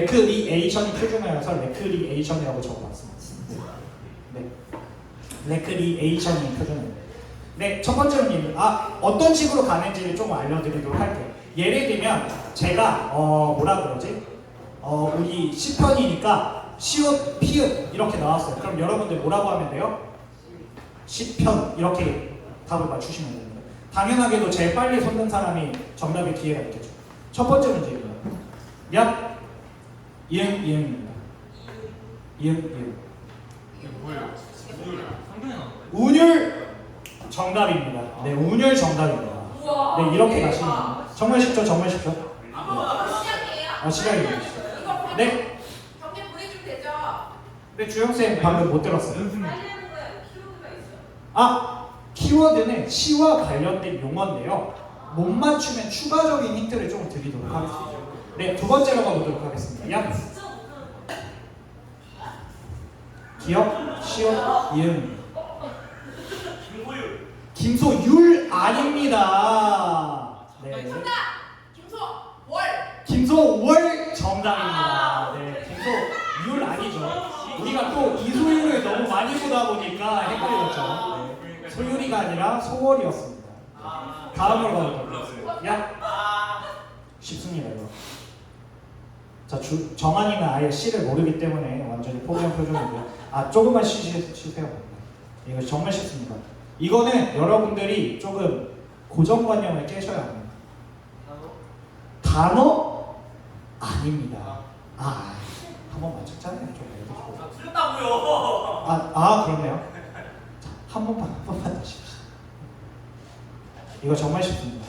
레크리에이션이 표준어여서 레크리에이션이라고 적어봤습니다. 네, 레크리에이션이 표준어입니다. 네, 첫 번째 문제는 어떤 식으로 가는지를 좀 알려드리도록 할게요. 예를 들면 제가 뭐라 그러지? 우리 시편이니까 시옷, 피읍 이렇게 나왔어요. 그럼 여러분들 뭐라고 하면 돼요? 시편 이렇게 답을 맞추시면 됩니다. 당연하게도 제일 빨리 손든 사람이 정답의 기회가 있겠죠. 첫 번째 문제입니다. 얍, 이응, 이응입니다. 이응, 이응. 이게 뭐예요? 상당히 나온 거예요? 운율 정답입니다. 네, 운율 정답입니다. 네, 이렇게 가시면 됩니다. 정말 쉽죠, 정말 쉽죠. 시작이에요? 시작입니다. 이거 네, 경례 보내주면 되죠? 네, 주영쌤 방금 못 들었어요. 연습. 빨리 하는 거예요. 키워드가 있어요. 키워드는 시와 관련된 용어인데요. 못 맞추면 추가적인 힌트를 좀 드리도록 하겠습니다. 네, 두 번째로 가보도록 하겠습니다. 야, 기억, 시옷, 이응. 김소율 아닙니다. 네, 정답! 김소월! 김소월 정답입니다. 네, 김소율 아니죠. 우리가 또 이소율을 너무 많이 보다 보니까 헷갈렸죠. 네, 소율이가 아니라 소월이었습니다. 다음으로 가보도록 하겠습니다. 야, 쉽습니다 이거. 자, 정한이는 아예 C를 모르기 때문에 완전히 포기한 표정인데요. 조금만 쉬세요. 이거 정말 쉽습니다. 이거는 여러분들이 조금 고정관념을 깨셔야 합니다. 단어? 아닙니다. 한번 맞췄잖아요. 좀 틀렸다고요. 그렇네요. 자, 한 번만 다시 봅시다. 이거 정말 쉽습니다.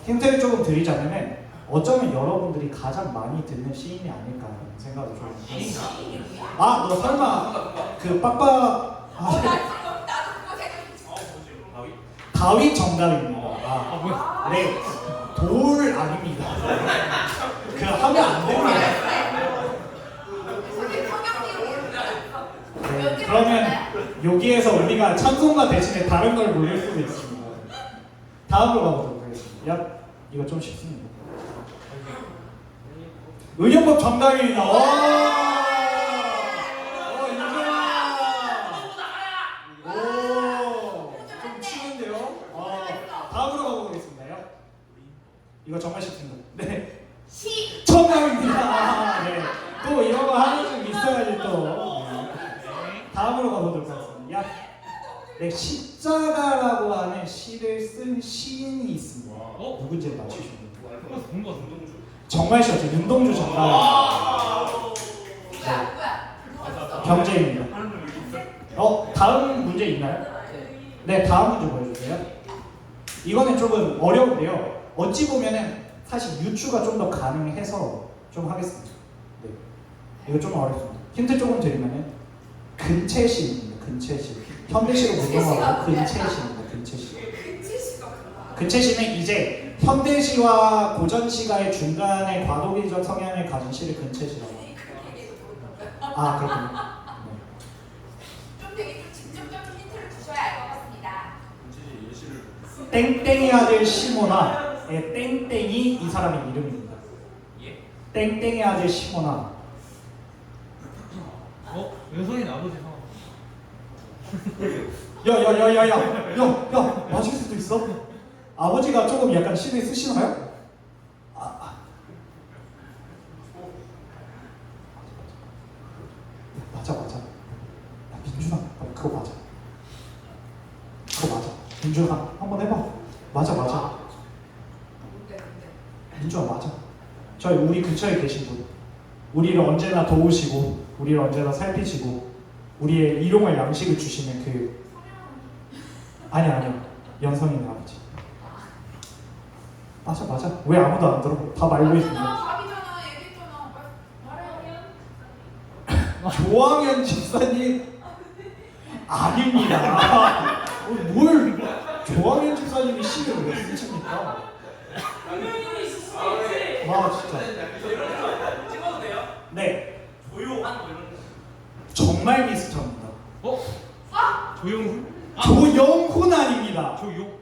힌트를 조금 드리자면은 어쩌면 여러분들이 가장 많이 듣는 시인이 아닐까 하는 생각이 좀 듭니다. 너 설마 그 빡빡 나도 그거 생각했어. 다윗 정답입니다. 뭐야? 네, 돌 아닙니다. 그 하면 안 됩니다. 선생님 성경님 네, 그러면 여기에서 우리가 찬송가 대신에 다른 걸 모를 수도 있습니다. 다음으로 가보도록 하겠습니다. 야, 이거 좀 쉽습니다. 은영법 정답입니다. 좀 치는데요. 다음으로 가보겠습니다. 이거 정말 쉽습니다. 네, 시! 정답입니다. 네, 또 이런 거 하나씩 있어야지 또. 다음으로 가보도록 하겠습니다. 네, 십자가라고 하는 시를 쓴 시인이 있습니다. 누군지 맞추시면 됩니다. 본거 같은데? 정말 쉬웠죠. 윤동주 정답입니다. 누구야? 경제입니다. 다음 문제 있나요? 네, 다음 문제 보여주세요. 이거는 조금 어려운데요. 어찌 보면은 사실 유추가 좀 더 가능해서 좀 하겠습니다. 네, 이거 좀 어렵습니다. 힌트 조금 드리면은 근체시입니다. 근체시. 현대시로 무명하고 근체시입니다. 근체시. 근체시는 이제 현대시와 고전시가의 중간에 과도기적 성향을 가진 시를 근체시라고 합니다. 그렇군요. 좀 되게 좀 직접적인 힌트를 주셔야 알 것 같습니다. 땡땡이 아들 시모나의 땡땡이 이 사람의 이름입니다. 땡땡이 아들 시모나. 여성인 아버지 성. 야, 맞을 수도 있어? 아버지가 조금 약간 시를 쓰시나요? 맞아. 야, 민준아, 그거 맞아. 민준아, 한번 해봐. 맞아. 민준아, 맞아. 우리 근처에 계신 분. 우리를 언제나 도우시고, 우리를 언제나 살피시고, 우리의 일용할 양식을 주시는 아니요. 연성이네 아버지. 맞아. 왜 아무도 안 들어? 다 말고 있습니다. 답이잖아. 얘기했잖아. 말해요. 조항현 집사님 아닙니다. 뭘 조항현 집사님이 시를 왜 쓰십니까? 진짜. 찍어도 돼요? 네, 조용한 거 이런 거. 정말 비슷합니다. 조영훈? 조영훈 아닙니다. 조용?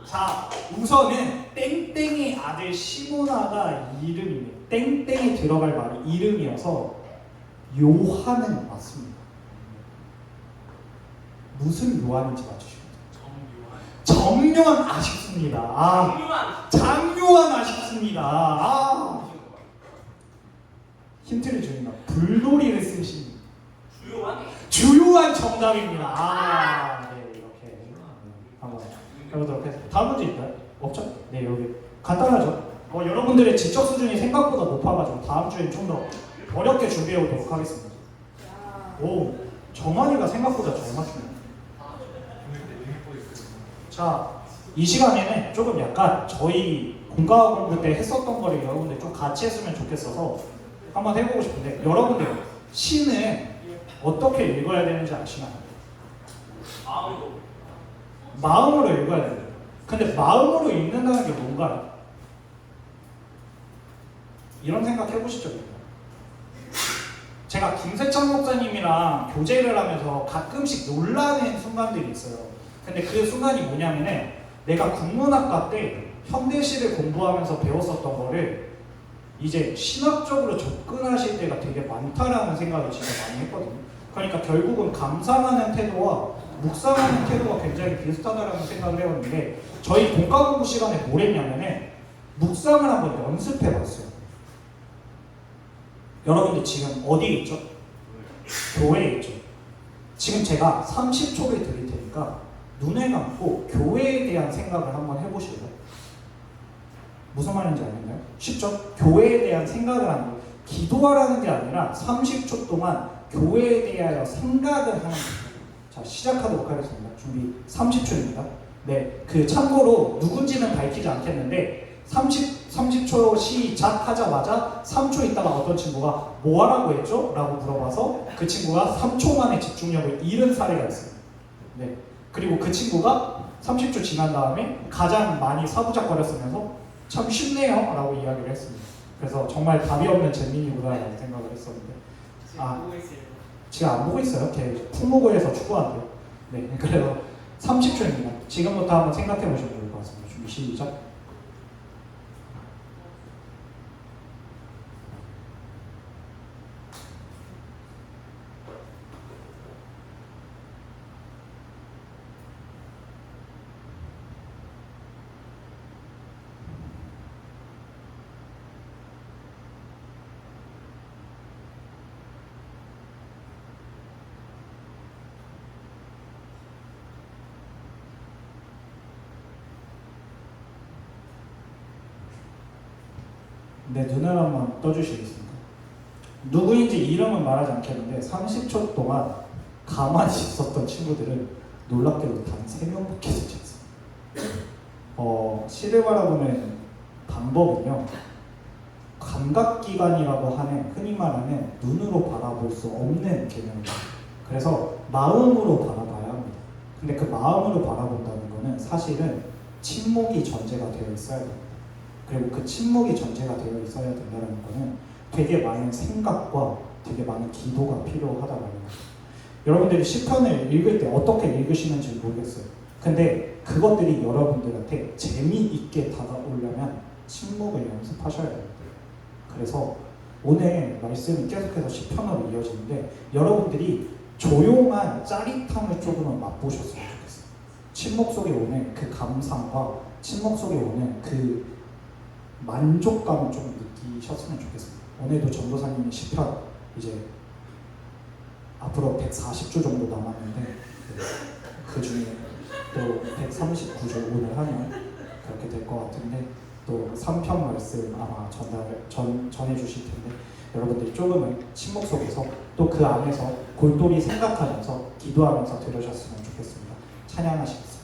자, 우선은 땡땡이 아들 시모나가 이름이네요. 땡땡이 들어갈 말이 이름이어서 요한은 맞습니다. 무슨 요한인지 맞추시면 돼요. 정요한 아쉽습니다. 장요한 아쉽습니다. 힌트를 주니까 불놀이를 쓰신 주요한 정답입니다. 네, 이렇게 한번 해보도록 하겠습니다. 다음 문제 있나요? 없죠? 네, 여기 간단하죠? 여러분들의 지적 수준이 생각보다 높아가지고 다음 주엔 좀 더 어렵게 준비해 오도록 하겠습니다. 오, 정한이가 생각보다 잘 맞추네요. 자, 이 시간에는 조금 약간 저희 공과 공부 때 했었던 거를 여러분들 좀 같이 했으면 좋겠어서 한번 해보고 싶은데, 여러분들 시는 어떻게 읽어야 되는지 아시나요? 마음으로 읽어야 돼요. 근데 마음으로 읽는다는 게 뭔가요? 이런 생각 해보시죠. 제가 김세찬 목사님이랑 교제를 하면서 가끔씩 놀라는 순간들이 있어요. 근데 그 순간이 뭐냐면은 내가 국문학과 때 현대시를 공부하면서 배웠었던 거를 이제 신학적으로 접근하실 때가 되게 많다라는 생각을 진짜 많이 했거든요. 그러니까 결국은 감상하는 태도와 묵상하는 태도가 굉장히 비슷하다라는 생각을 해봤는데, 저희 공과 공부 시간에 뭘 했냐면은 묵상을 한번 연습해봤어요. 여러분들 지금 어디에 있죠? 교회에 있죠. 지금 제가 30초를 드릴 테니까 눈을 감고 교회에 대한 생각을 한번 해보실래요? 무슨 말인지 알겠나요? 쉽죠? 교회에 대한 생각을 하는 거예요. 기도하라는 게 아니라 30초 동안 교회에 대하여 생각을 하는 거예요. 자, 시작하도록 하겠습니다. 준비 30초입니다. 네, 참고로 누군지는 밝히지 않겠는데 30초 시작하자마자 3초 있다가 어떤 친구가 뭐 하라고 했죠? 라고 물어봐서 그 친구가 3초 만에 집중력을 잃은 사례가 있어요. 네. 그리고 그 친구가 30초 지난 다음에 가장 많이 사부작거렸으면서 참 쉽네요 라고 이야기를 했습니다. 그래서 정말 답이 없는 잼민이구나 라는 생각을 했었는데, 지금 안 보고 있어요? 걔 풍무고에서 축구한대요. 네, 그래서 30초입니다. 지금부터 한번 생각해 보시면 좋을 것 같습니다. 준비 시작. 네, 눈을 한번 떠주시겠습니까? 누구인지 이름은 말하지 않겠는데 30초 동안 가만히 있었던 친구들은 놀랍게도 단 3명밖에 되지 않습니다. 시를 바라보는 방법은요, 감각기관이라고 하는, 흔히 말하는 눈으로 바라볼 수 없는 개념입니다. 그래서 마음으로 바라봐야 합니다. 근데 그 마음으로 바라본다는 거는 사실은 침묵이 전제가 되어 있어야 됩니다. 그리고 그 침묵이 전제가 되어 있어야 된다는 거는 되게 많은 생각과 되게 많은 기도가 필요하다는 거예요. 여러분들이 시편을 읽을 때 어떻게 읽으시는지 모르겠어요. 근데 그것들이 여러분들한테 재미있게 다가오려면 침묵을 연습하셔야 됩니다. 그래서 오늘 말씀이 계속해서 시편으로 이어지는데 여러분들이 조용한 짜릿함을 조금은 맛보셨으면 좋겠어요. 침묵 속에 오는 그 감상과 침묵 속에 오는 그 만족감을 좀 느끼셨으면 좋겠습니다. 오늘도 전도사님이 시편 이제 앞으로 140주 정도 남았는데 그 중에 또 139주 오늘 하면 그렇게 될 것 같은데 또 3편 말씀 아마 전해 주실 텐데 여러분들이 조금은 침묵 속에서 또 그 안에서 골똘히 생각하면서 기도하면서 들으셨으면 좋겠습니다. 찬양하시겠습니다.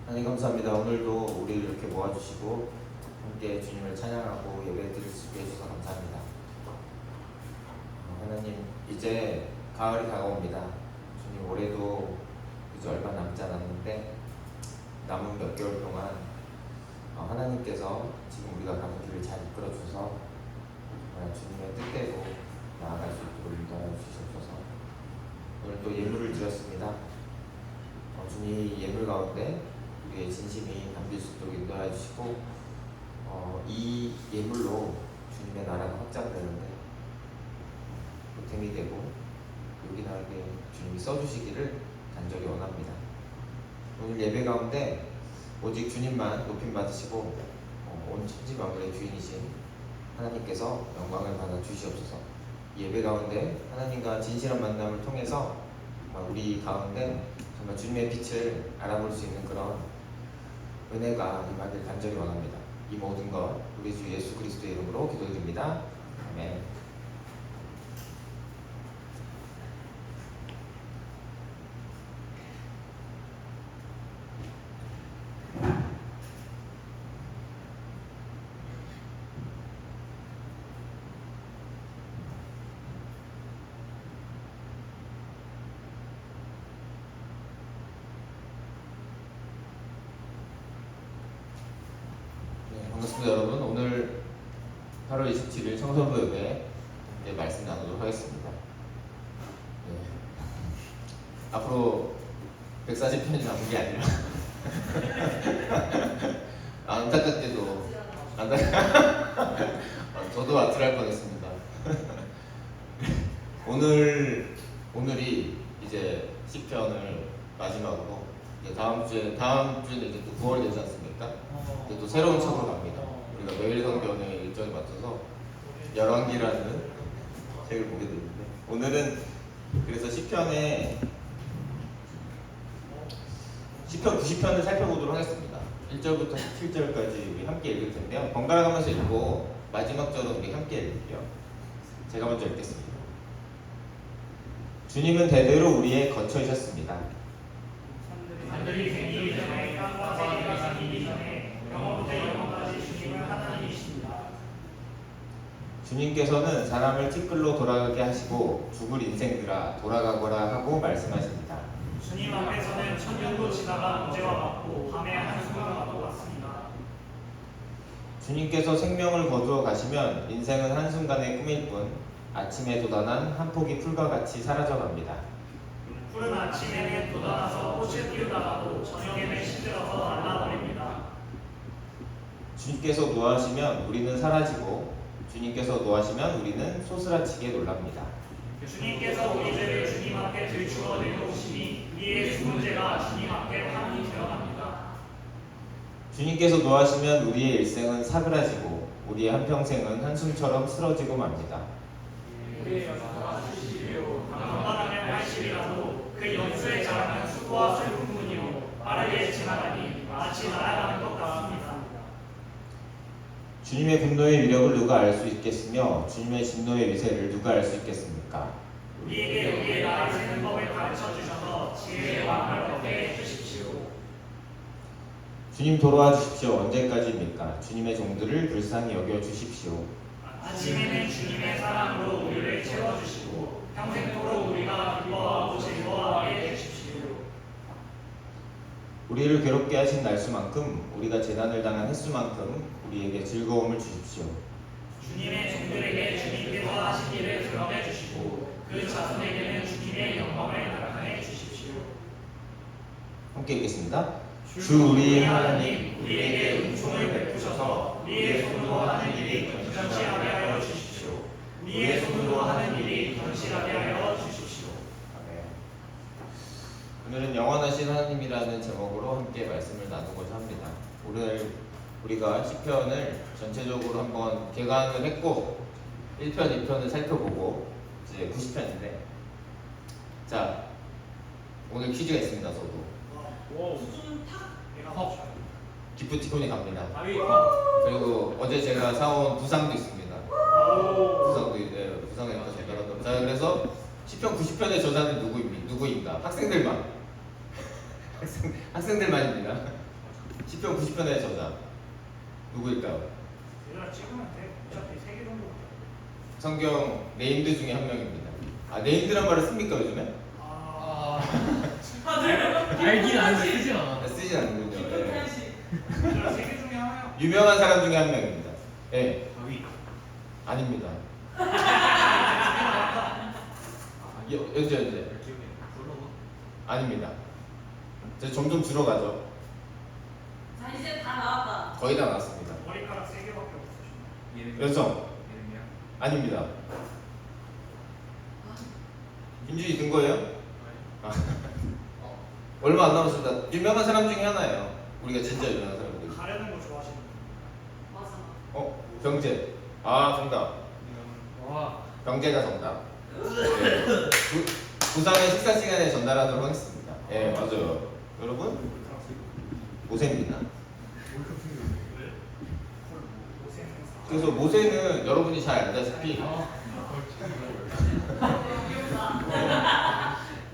하나님 감사합니다. 오늘도 우리를 이렇게 모아주시고 함께 주님을 찬양하고 예배 드릴 수 있게 해주셔서 감사합니다. 하나님, 이제 가을이 다가옵니다. 주님, 올해도 이제 얼마 남지 않았는데 남은 몇 개월 동안 하나님께서 지금 우리가 가는 길을 잘 이끌어 주셔서 주님의 뜻대로 나아갈 수 있도록 인도하여 주시옵소서. 오늘 또 예물을 드렸습니다. 주님, 예물 가운데 우리의 진심이 담길 수 있도록 인도하여 주시고 이 예물로 주님의 나라가 확장되는데 보탬이 되고 요긴하게 주님이 써주시기를 간절히 원합니다. 오늘 예배 가운데 오직 주님만 높임 받으시고 온 천지 만물의 주인이신 하나님께서 영광을 받아 주시옵소서. 예배 가운데 하나님과 진실한 만남을 통해서 우리 가운데 정말 주님의 빛을 알아볼 수 있는 그런 은혜가 임하길 간절히 원합니다. 이 모든 것 우리 주 예수 그리스도의 이름으로 기도드립니다. 아멘. 반갑습니다, 여러분. 오늘 8월 27일 청소부 예배 말씀 나누도록 하겠습니다. 앞으로 140편이 남은 게 아니라 안타깝게도 저도 아트할 뻔했습니다. 오늘이 이제 10편을 마지막으로 다음 주에는 이제 또 9월이 되지 않습니까? 이제 또 새로운 책으로 갑니다. 우리가 매일성경의 일정에 맞춰서 열왕기라는 책을 보게 되는데 오늘은 그래서 10편 90편을 살펴보도록 하겠습니다. 1절부터 17절까지 우리 함께 읽을 텐데요. 번갈아 가면서 읽고 마지막 절은 우리 함께 읽을게요. 제가 먼저 읽겠습니다. 주님은 대대로 우리의 거처이셨습니다. 하늘이 생기기 전에 땅과 바다가 생기기 전에 영원부터 영원까지 주님은 하나님이십니다. 주님께서는 사람을 티끌로 돌아가게 하시고 죽을 인생들아 돌아가거라 하고 말씀하십니다. 주님 앞에서는 천년도 지나가 문제와 같고 밤의 한숨과 같습니다. 주님께서 생명을 거두어 가시면 인생은 한순간의 꿈일 뿐 아침에 돋아난 한 폭이 풀과 같이 사라져갑니다. 푸른 아침에는 돋아나서 꽃을 피우다가도 저녁에는 시들어서 날라버립니다. 주님께서 노하시면 우리는 사라지고 주님께서 노하시면 우리는 소스라치게 놀랍니다. 주님께서 우리 죄를 주님 앞에 들추어 내려오시니 이에 죽은 죄가 주님 앞에 환히 드러납니다. 주님께서 노하시면 우리의 일생은 사그라지고 우리의 한평생은 한숨처럼 쓰러지고 맙니다. 건강하면 할시리라도 그 연수의 자랑은 수고와 슬픔뿐이요 빠르게 지나가니 마치 날아가는 것 같습니다. 주님의 분노의 위력을 누가 알 수 있겠으며 주님의 진노의 위세를 누가 알 수 있겠습니까? 우리에게 우리의 나를 세는 법을 가르쳐 주셔서 지혜의 왕을 얻게 해주십시오. 주님 돌아와 주십시오. 언제까지입니까? 주님의 종들을 불쌍히 여겨 주십시오. 아침에는 주님의 사랑으로 우리를 채워주시고 평생토록 우리가 기뻐하고 즐거워하게 해주십시오. 우리를 괴롭게 하신 날수만큼 우리가 재난을 당한 횟수만큼 우리에게 즐거움을 주십시오. 주님의 종들에게 주님께서 하신 일을 드러내 주시고 그 자손에게는 주님의 영광을 나타내 주십시오. 함께 읽겠습니다. 주 우리의 하나님, 우리에게 은총을 베푸셔서 우리의 손으로 하는 일이 견실하게 하여 주십시오. 우리의 손으로 하는 일이 견실하게 하여 주십시오. 오늘은 영원하신 하나님이라는 제목으로 함께 말씀을 나누고자 합니다. 오늘 우리가 시편을 전체적으로 한번 개관을 했고 1편, 2편을 살펴보고 이제 90편인데 자 오늘 퀴즈가 있습니다. 저도 기프티콘이 갑니다. 그리고 어제 제가 사온 부상도 있습니다. 부상도 부상에서 제가 받았던. 자 그래서 10편, 90편의 저자는 누구인가? 학생들만. 학생들만입니다. 시편 90편의 저자 누구일까요? 얘들아 찍으면 돼. 어차피 3개 정도. 성경 네임드 중에 한 명입니다. 아 네임드란 말을 씁니까 요즘에? 아, 알긴 아는데 쓰진 않아. 쓰지 않는군요. 예. 얘들아 3개 중에 하나야. 유명한 사람 중에 한 명입니다. 예, 다윗. 아닙니다. 연재 기억이 솔로몬. 아닙니다. 이제 점점 줄어가죠. 자 이제 다 나왔다. 거의 다 나왔습니다. 머리카락 3개밖에 없으시네. 예레미야. 여성 예레미야. 아닙니다. 김준이 든 거예요? 아. 얼마 안 남았습니다. 유명한 사람 중에 하나예요. 우리가 진짜 유명한 사람들. 가려는 거 좋아하시는 분. 맞아. 병재. 아 정답. 와. 병재가 정답. 네. 부산의 식사 시간에 전달하도록 하겠습니다. 예, 맞아요. 여러분 모세입니다. 그래서 모세는 여러분이 잘 알다시피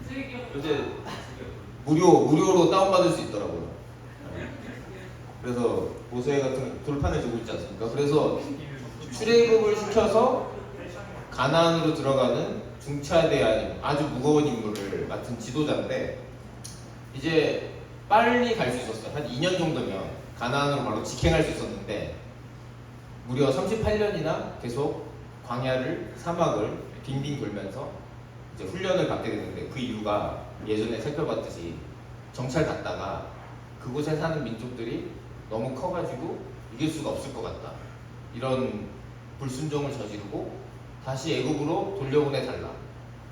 되게 귀엽다. 이제 무료로 다운받을 수 있더라고요. 그래서 모세 같은 돌판을 두고 있지 않습니까? 그래서 출애굽을 시켜서 가나안으로 들어가는 중차대한 아주 무거운 임무를 맡은 지도자인데 이제 빨리 갈 수 있었어요. 한 2년 정도면 가나안으로 바로 직행할 수 있었는데 무려 38년이나 계속 광야를 사막을 빙빙 돌면서 이제 훈련을 받게 되는데 그 이유가 예전에 살펴봤듯이 정찰 갔다가 그곳에 사는 민족들이 너무 커가지고 이길 수가 없을 것 같다. 이런 불순종을 저지르고 다시 애국으로 돌려보내 달라.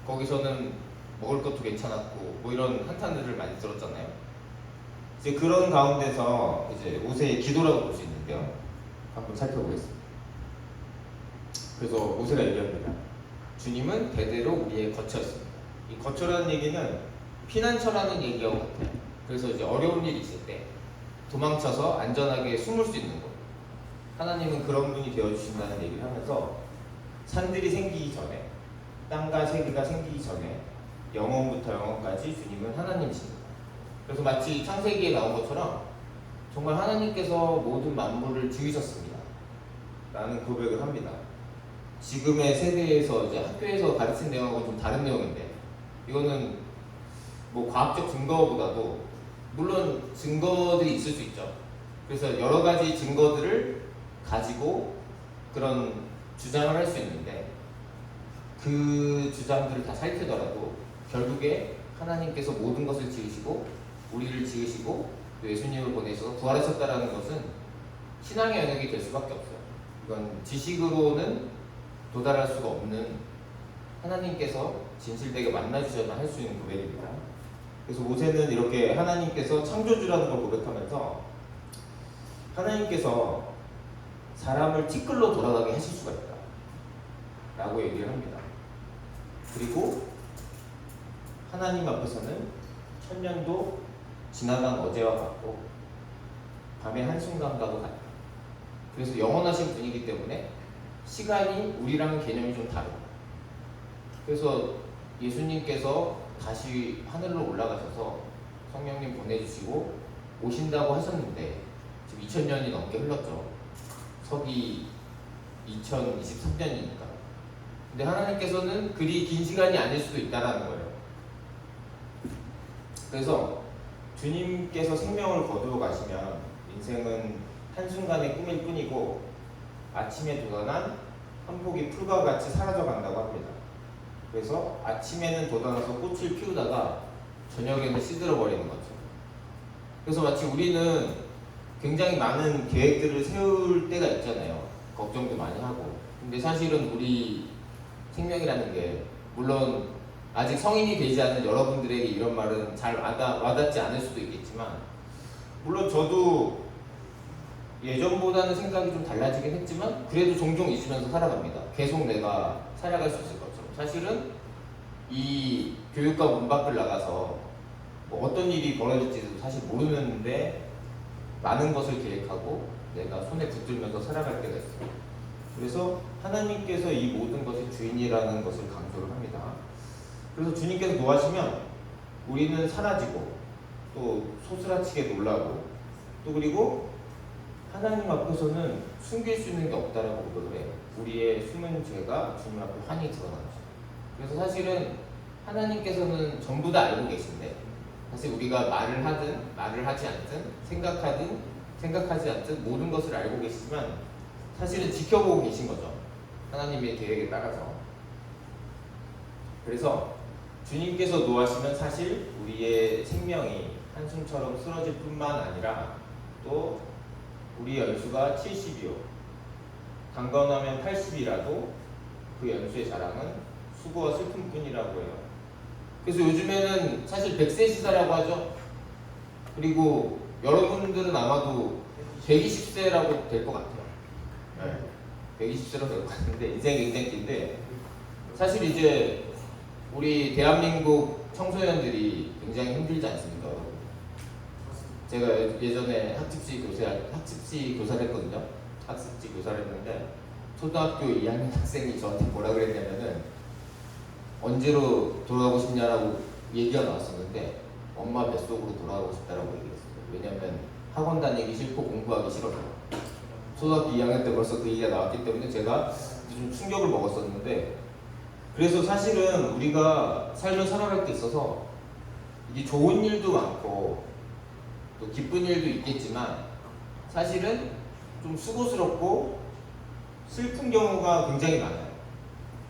거기서는 먹을 것도 괜찮았고 뭐 이런 한탄들을 많이 들었잖아요. 이제 그런 가운데서 이제 모세의 기도라고 볼 수 있는데요. 한번 살펴보겠습니다. 그래서 모세가 얘기합니다. 주님은 대대로 우리의 거처였습니다. 이 거처라는 얘기는 피난처라는 얘기와 같아요. 그래서 이제 어려운 일이 있을 때 도망쳐서 안전하게 숨을 수 있는 곳. 하나님은 그런 분이 되어주신다는 얘기를 하면서 산들이 생기기 전에 땅과 세계가 생기기 전에 영원부터 영원까지 주님은 하나님이십니다. 그래서 마치 창세기에 나온 것처럼 정말 하나님께서 모든 만물을 지으셨습니다. 라는 고백을 합니다. 지금의 세대에서 이제 학교에서 가르친 내용하고 좀 다른 내용인데 이거는 뭐 과학적 증거보다도 물론 증거들이 있을 수 있죠. 그래서 여러 가지 증거들을 가지고 그런 주장을 할 수 있는데 그 주장들을 다 살피더라도 결국에 하나님께서 모든 것을 지으시고 우리를 지으시고 또 예수님을 보내셔서 부활하셨다라는 것은 신앙의 영역이 될 수밖에 없어요. 이건 지식으로는 도달할 수가 없는 하나님께서 진실되게 만나주셔야만 할 수 있는 고백입니다. 그래서 모세는 이렇게 하나님께서 창조주라는 걸 고백하면서 하나님께서 사람을 티끌로 돌아가게 하실 수가 있다 라고 얘기를 합니다. 그리고 하나님 앞에서는 천년도 지나간 어제와 같고 밤의 한순간과도 같다. 그래서 영원하신 분이기 때문에 시간이 우리랑 개념이 좀 다르고 그래서 예수님께서 다시 하늘로 올라가셔서 성령님 보내주시고 오신다고 하셨는데 지금 2000년이 넘게 흘렀죠. 서기 2023년이니까. 근데 하나님께서는 그리 긴 시간이 아닐 수도 있다는 거예요. 그래서 주님께서 생명을 거두어 가시면 인생은 한순간의 꿈일 뿐이고 아침에 돋아난 한 폭의 풀과 같이 사라져 간다고 합니다. 그래서 아침에는 돋아나서 꽃을 피우다가 저녁에는 시들어 버리는 거죠. 그래서 마치 우리는 굉장히 많은 계획들을 세울 때가 있잖아요. 걱정도 많이 하고. 근데 사실은 우리 생명이라는 게 물론 아직 성인이 되지 않은 여러분들에게 이런 말은 잘 와닿지 않을 수도 있겠지만 물론 저도 예전보다는 생각이 좀 달라지긴 했지만 그래도 종종 있으면서 살아갑니다. 계속 내가 살아갈 수 있을 것처럼. 사실은 이 교육과 문 밖을 나가서 뭐 어떤 일이 벌어질지도 사실 모르는데 많은 것을 계획하고 내가 손에 붙들면서 살아갈 때가 있어요. 그래서 하나님께서 이 모든 것의 주인이라는 것을 강조를 합니다. 그래서 주님께서 노하시면 우리는 사라지고 또 소스라치게 놀라고 또 그리고 하나님 앞에서는 숨길 수 있는 게 없다라고 고백을 해요. 우리의 숨은 죄가 주님 앞에 환히 드러나죠. 그래서 사실은 하나님께서는 전부 다 알고 계신데 사실 우리가 말을 하든 말을 하지 않든 생각하든 생각하지 않든 모든 것을 알고 계시지만 사실은 지켜보고 계신 거죠. 하나님의 계획에 따라서. 그래서 주님께서 노하시면 사실 우리의 생명이 한숨처럼 쓰러질 뿐만 아니라 또 우리의 연수가 70이요 강건하면 80이라도 그 연수의 자랑은 수고와 슬픔뿐이라고 해요. 그래서 요즘에는 사실 100세 시사라고 하죠. 그리고 여러분들은 아마도 120세라고 될 것 같아요. 네. 120세로 될 것 같은데 인생이 굉장히 긴데 사실 이제 우리 대한민국 청소년들이 굉장히 힘들지 않습니까? 제가 예전에 학습지 교사를 했거든요. 학습지 교사를 했는데 초등학교 2학년 학생이 저한테 뭐라 그랬냐면은 언제로 돌아가고 싶냐라고 얘기가 나왔었는데 엄마 뱃속으로 돌아가고 싶다라고 얘기했어요. 왜냐면 학원 다니기 싫고 공부하기 싫어서. 초등학교 2학년 때 벌써 그 얘기가 나왔기 때문에 제가 좀 충격을 먹었었는데 그래서 사실은 우리가 삶을 살아갈 때 있어서 이게 좋은 일도 많고 또 기쁜 일도 있겠지만 사실은 좀 수고스럽고 슬픈 경우가 굉장히 많아요.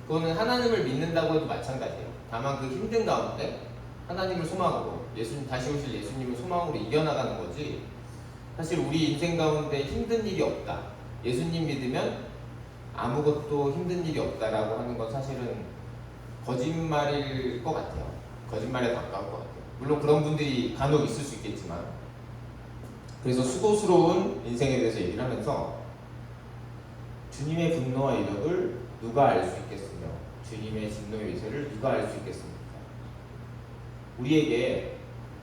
그거는 하나님을 믿는다고 해도 마찬가지예요. 다만 그 힘든 가운데 하나님을 소망으로 다시 오실 예수님을 소망으로 이겨나가는 거지 사실 우리 인생 가운데 힘든 일이 없다. 예수님 믿으면 아무것도 힘든 일이 없다라고 하는 건 사실은 거짓말일 것 같아요. 거짓말에 가까울 것 같아요. 물론 그런 분들이 간혹 있을 수 있겠지만 그래서 수고스러운 인생에 대해서 얘기를 하면서 주님의 분노와 이력을 누가 알 수 있겠으며 주님의 진노의 위세를 누가 알 수 있겠습니까? 우리에게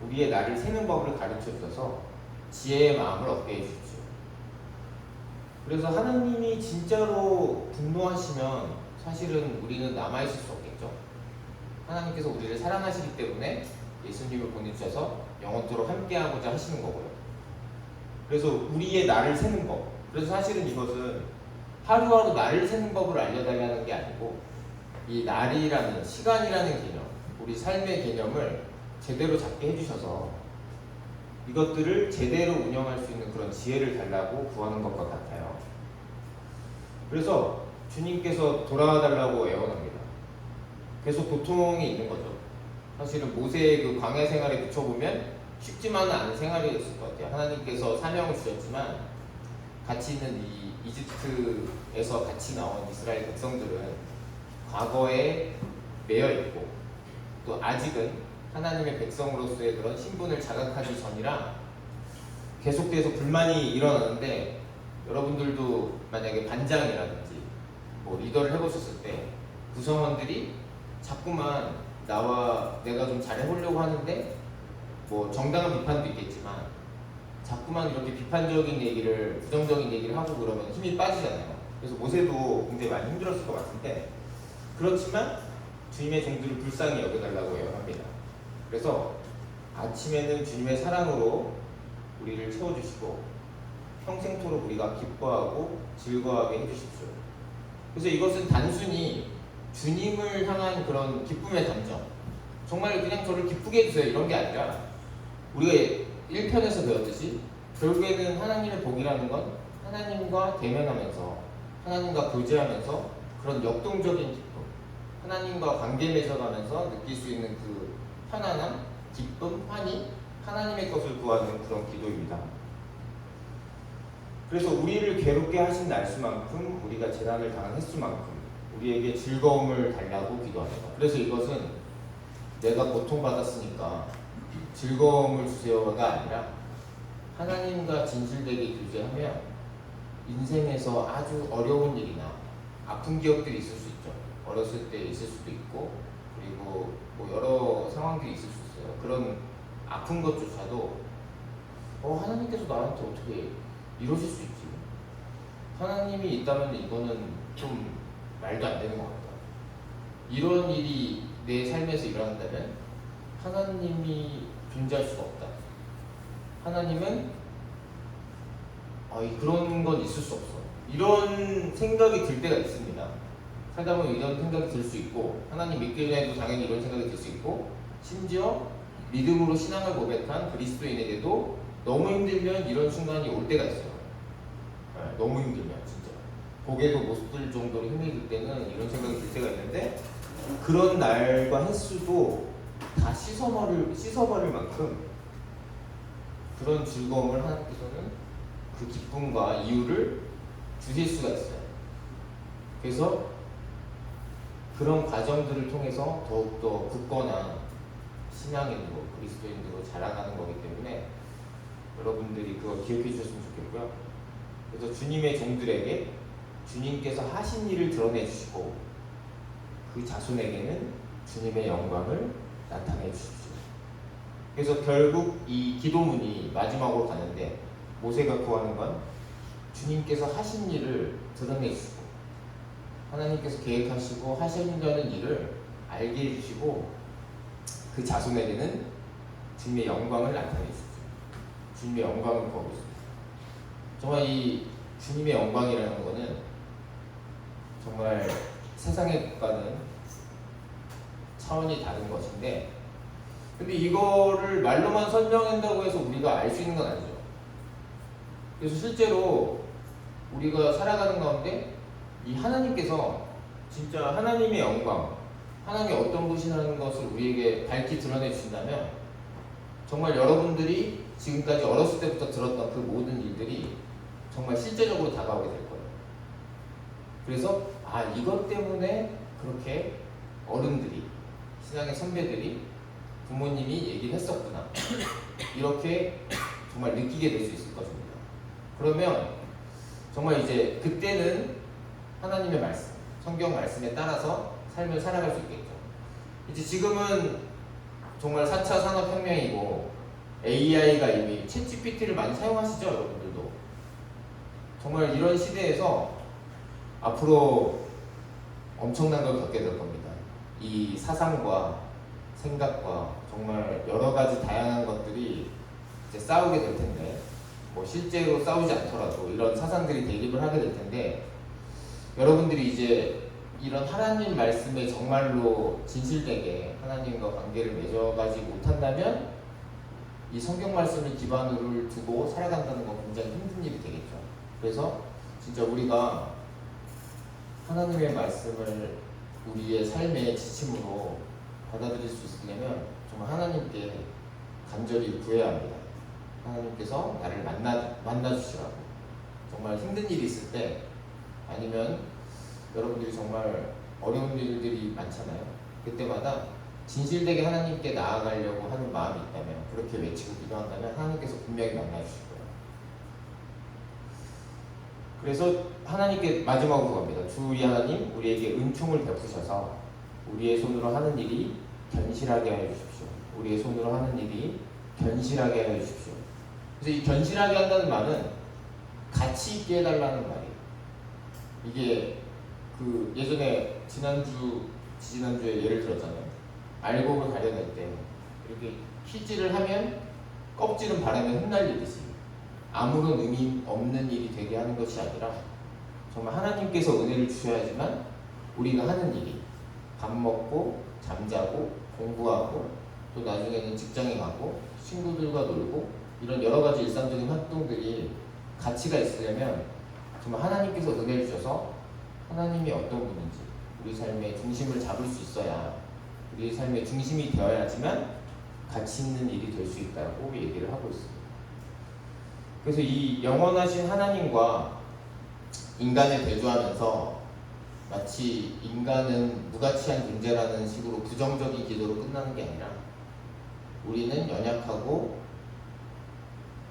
우리의 나를 세는 법을 가르쳐 주셔서 지혜의 마음을 얻게 해주십시오. 그래서 하나님이 진짜로 분노하시면 사실은 우리는 남아있을 수 없겠죠. 하나님께서 우리를 사랑하시기 때문에 예수님을 보내주셔서 영원토록 함께하고자 하시는 거고요. 그래서 우리의 나를 세는 법. 그래서 사실은 이것은 하루하루 나를 세는 법을 알려달라는 게 아니고 이 날이라는 시간이라는 개념, 우리 삶의 개념을 제대로 잡게 해주셔서 이것들을 제대로 운영할 수 있는 그런 지혜를 달라고 구하는 것과 같아요. 그래서 주님께서 돌아와 달라고 애원합니다. 계속 고통이 있는 거죠. 사실은 모세의 그 광야 생활에 비춰보면 쉽지만은 않은 생활이었을 것 같아요. 하나님께서 사명을 주셨지만 같이 있는 이 이집트에서 같이 나온 이스라엘 백성들은 과거에 매여 있고 또 아직은 하나님의 백성으로서의 그런 신분을 자각하기 전이라 계속해서 불만이 일어나는데 여러분들도 만약에 반장이라든지 뭐 리더를 해보셨을 때 구성원들이 자꾸만 내가 좀 잘해보려고 하는데 뭐 정당한 비판도 있겠지만 자꾸만 이렇게 비판적인 얘기를 부정적인 얘기를 하고 그러면 힘이 빠지잖아요. 그래서 모세도 굉장히 많이 힘들었을 것 같은데 그렇지만 주님의 종들을 불쌍히 여겨달라고 애원합니다. 그래서 아침에는 주님의 사랑으로 우리를 채워주시고 평생토록 우리가 기뻐하고 즐거워하게 해주십시오. 그래서 이것은 단순히 주님을 향한 그런 기쁨의 감정, 정말 그냥 저를 기쁘게 해주세요 이런 게 아니라 우리가 1편에서 배웠듯이 결국에는 하나님의 복이라는 건 하나님과 대면하면서 하나님과 교제하면서 그런 역동적인 기쁨, 하나님과 관계 맺어가면서 느낄 수 있는 그 편안함, 기쁨, 환희, 하나님의 것을 구하는 그런 기도입니다. 그래서 우리를 괴롭게 하신 날수만큼 우리가 재난을 당한 횟수만큼 우리에게 즐거움을 달라고 기도합니다. 그래서 이것은 내가 고통받았으니까 즐거움을 주세요가 아니라 하나님과 진실되게 교제하면 인생에서 아주 어려운 일이나 아픈 기억들이 있을 수 있죠. 어렸을 때 있을 수도 있고 그리고 뭐 여러 상황들이 있을 수 있어요. 그런 아픈 것조차도 하나님께서 나한테 어떻게 이러실 수 있지? 하나님이 있다면 이거는 좀 말도 안 되는 것 같다. 이런 일이 내 삶에서 일어난다면 하나님이 존재할 수가 없다. 하나님은 그런 건 있을 수 없어. 이런 생각이 들 때가 있습니다. 살다 보면 이런 생각이 들 수 있고, 하나님 믿기 전에도 당연히 이런 생각이 들 수 있고, 심지어 믿음으로 신앙을 고백한 그리스도인에게도 너무 힘들면 이런 순간이 올 때가 있어요. 네, 너무 힘들면 진짜 고개도 못 들 정도로 힘이 들 때는 이런 생각이 들 때가 있는데, 그런 날과 횟수도 다 씻어버릴 만큼 그런 즐거움을 하나님께서는 그 기쁨과 이유를 주실 수가 있어요. 그래서 그런 과정들을 통해서 더욱더 굳거나 신앙인으로, 그리스도인으로 자라가는 거기 때문에 여러분들이 그걸 기억해 주셨으면 좋겠고요. 그래서 주님의 종들에게 주님께서 하신 일을 드러내 주시고, 그 자손에게는 주님의 영광을 나타내 주십시오. 그래서 결국 이 기도문이 마지막으로 가는데, 모세가 구하는 건 주님께서 하신 일을 드러내 주시고, 하나님께서 계획하시고 하신다는 일을 알게 해주시고, 그 자손에게는 주님의 영광을 나타내 주십시오. 주님의 영광을 구하고 있습니다. 정말 이 주님의 영광이라는 것은 정말 세상과는 차원이 다른 것인데, 근데 이거를 말로만 설명한다고 해서 우리가 알 수 있는 건 아니죠. 그래서 실제로 우리가 살아가는 가운데 이 하나님께서 진짜 하나님의 영광, 하나님이 어떤 분이라는 것을 우리에게 밝히 드러내 주신다면, 정말 여러분들이 지금까지 어렸을 때부터 들었던 그 모든 일들이 정말 실제적으로 다가오게 될 거예요. 그래서 이것 때문에 그렇게 어른들이, 신앙의 선배들이, 부모님이 얘기를 했었구나, 이렇게 정말 느끼게 될 수 있을 것입니다. 그러면 정말 이제 그때는 하나님의 말씀, 성경 말씀에 따라서 삶을 살아갈 수 있겠죠. 이제 지금은 정말 4차 산업혁명이고 AI가 이미 챗GPT를 많이 사용하시죠, 여러분들도. 정말 이런 시대에서 앞으로 엄청난 걸 겪게 될 겁니다. 이 사상과 생각과 정말 여러 가지 다양한 것들이 이제 싸우게 될 텐데, 뭐 실제로 싸우지 않더라도 이런 사상들이 대립을 하게 될 텐데, 여러분들이 이제 이런 하나님 말씀에 정말로 진실되게 하나님과 관계를 맺어가지 못한다면 이 성경 말씀을 기반으로 두고 살아간다는 건 굉장히 힘든 일이 되겠죠. 그래서 진짜 우리가 하나님의 말씀을 우리의 삶의 지침으로 받아들일 수 있으려면 정말 하나님께 간절히 구해야 합니다. 하나님께서 나를 만나 주시라고. 정말 힘든 일이 있을 때, 아니면 여러분들이 정말 어려운 일들이 많잖아요. 그때마다 진실되게 하나님께 나아가려고 하는 마음이 있다면, 그렇게 외치고 기도한다면 하나님께서 분명히 만나 주실 거예요. 그래서 하나님께 마지막으로 갑니다. 주 우리 하나님, 우리에게 은총을 베푸셔서 우리의 손으로 하는 일이 견실하게 하여 주십시오. 우리의 손으로 하는 일이 견실하게 하여 주십시오. 그래서 이 견실하게 한다는 말은 가치 있게 해달라는 말이에요. 이게 그 예전에 지난주에 예를 들었잖아요. 알곡을 가려낼 때 이렇게 희질을 하면 껍질은 바람에 흩날리듯이 아무런 의미 없는 일이 되게 하는 것이 아니라, 정말 하나님께서 은혜를 주셔야지만 우리가 하는 일이, 밥 먹고 잠자고 공부하고 또 나중에는 직장에 가고 친구들과 놀고 이런 여러 가지 일상적인 활동들이 가치가 있으려면 정말 하나님께서 은혜를 주셔서 하나님이 어떤 분인지 우리 삶의 중심을 잡을 수 있어야, 우리 삶의 중심이 되어야지만 가치 있는 일이 될 수 있다고 얘기를 하고 있습니다. 그래서 이 영원하신 하나님과 인간을 대조하면서 마치 인간은 무가치한 존재라는 식으로 부정적인 기도로 끝나는 게 아니라, 우리는 연약하고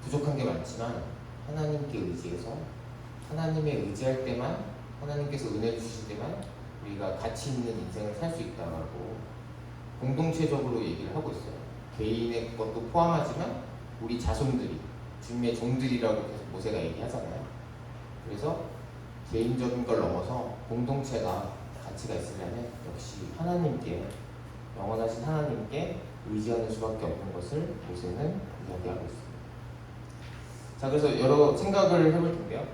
부족한 게 많지만 하나님께 의지해서, 하나님에 의지할 때만, 하나님께서 은혜를 주실 때만 우리가 가치 있는 인생을 살 수 있다고 공동체적으로 얘기를 하고 있어요. 개인의 것도 포함하지만 우리 자손들이 주님의 종들이라고 계속 모세가 얘기하잖아요. 그래서 개인적인 걸 넘어서 공동체가 가치가 있으려면 역시 하나님께, 영원하신 하나님께 의지하는 수밖에 없는 것을 모세는 이야기하고 있습니다. 자, 그래서 여러 생각을 해볼 텐데요.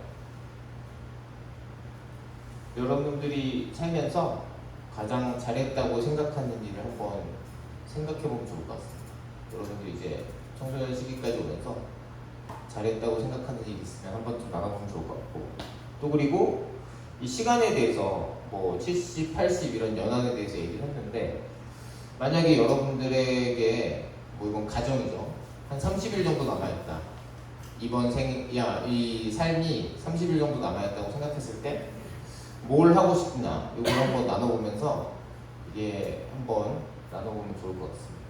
여러분들이 살면서 가장 잘했다고 생각하는 일을 한번 생각해보면 좋을 것 같습니다. 여러분들이 이제 청소년 시기까지 오면서 잘했다고 생각하는 일이 있으면 한번 좀 나가보면 좋을 것 같고, 또 그리고 이 시간에 대해서 뭐 70, 80 이런 연한에 대해서 얘기를 했는데, 만약에 여러분들에게 뭐 이건 가정이죠. 한 30일 정도 남아있다. 이 삶이 30일 정도 남아있다고 생각했을 때 뭘 하고 싶나 이걸 한번 나눠보면서 이게 한번 나눠보면 좋을 것 같습니다.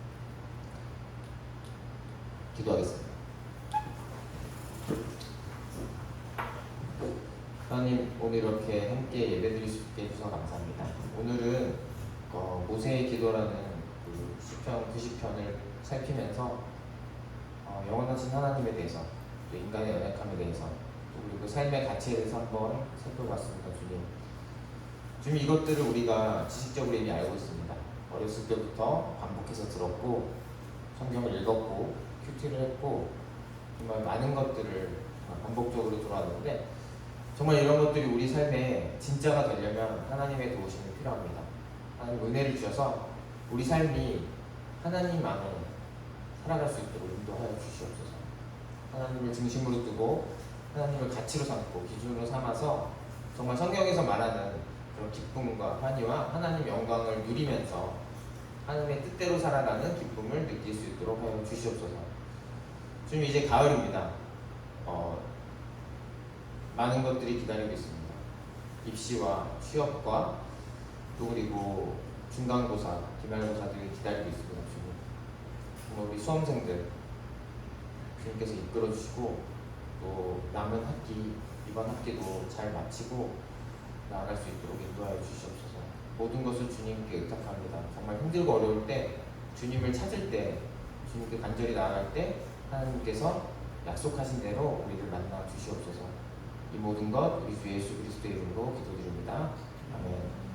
기도하겠습니다. 하나님, 오늘 이렇게 함께 예배드릴 수 있게 해주셔서 감사합니다. 오늘은 모세의 기도라는 그 시편 90편을 살피면서 영원하신 하나님에 대해서, 또 인간의 연약함에 대해서, 또 그리고 삶의 가치에 대해서 한번 살펴봤습니다. 주님, 이것들을 우리가 지식적으로 이미 알고 있습니다. 어렸을 때부터 반복해서 들었고, 성경을 읽었고, 큐티를 했고, 정말 많은 것들을 반복적으로 들어왔는데, 정말 이런 것들이 우리 삶에 진짜가 되려면 하나님의 도우심이 필요합니다. 하나님 은혜를 주셔서 우리 삶이 하나님 안에 살아갈 수 있도록 인도하여 주시옵소서. 하나님을 중심으로 두고 하나님을 가치로 삼고 기준으로 삼아서 정말 성경에서 말하는 그런 기쁨과 환희와 하나님 영광을 누리면서 하나님의 뜻대로 살아가는 기쁨을 느낄 수 있도록 하여 주시옵소서. 지금 이제 가을입니다. 많은 것들이 기다리고 있습니다. 입시와 취업과 또 그리고 중간고사, 기말고사들이 기다리고 있습니다. 주님, 정말 우리 수험생들 주님께서 이끌어 주시고, 또 남은 학기, 이번 학기도 잘 마치고 나아갈 수 있도록 인도하여 주시옵소서. 모든 것을 주님께 의탁합니다. 정말 힘들고 어려울 때, 주님을 찾을 때, 주님께 간절히 나아갈 때 하나님께서 약속하신 대로 우리를 만나 주시옵소서. 이 모든 것 우리 주 예수 그리스도의 이름으로 기도드립니다. 아멘.